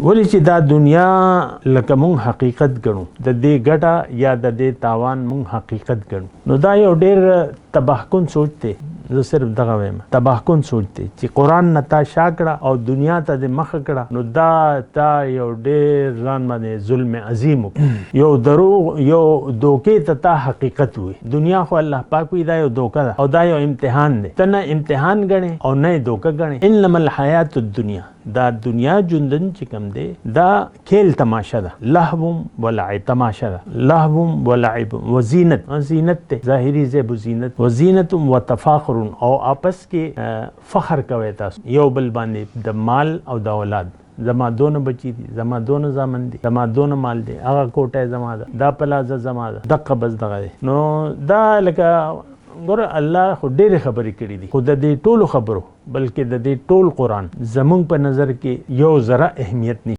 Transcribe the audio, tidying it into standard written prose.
ولی چې دا دنیا لکه مونږ حقیقت ګڼو د دې ګټه یا د دې تاوان مونږ حقیقت ګڼو نو دا یو ډېر تباهکن سوچ دی. زه صرف دغه وایم تباهکن سوچ دی چې قرآن نه تا شا کړه او دنیا ته دې مخه کړه نو دا تا یو ډېر ځان باندې ظلم عظیم وکړ. یو دروغ یو دوکې ته تا حقیقت وي. دنیا خو الله پاک وي دا یو دوکه ده او دا یو امتحان دی. ته نه امتحان ګڼې او نه یې دوکه ګڼې. انما الحیات الدنیا دا دنیا ژوندون چې کوم دی دا کھیل تماشا ده. لهو ولعب تماشا ده. لهو ولعب وزینت زینت ته ظاهري زیب زینت وزینت وتفاخر او آپس کې فخر کوي تاسو یو بل باندې د مال او د اولاد. زما دونه بچی دي زما دونه زامن دي زما دونه مال دي هغه کوټه زما ده دا پلازه زما ده دغه بس دغه نو دا لکه ګوره الله خو ډېرې خبرې کړي دي خو د دې ټولو خبرو بلکې د دې ټول قرآن زمونږ په نظر کې یو ذره اهمیت نه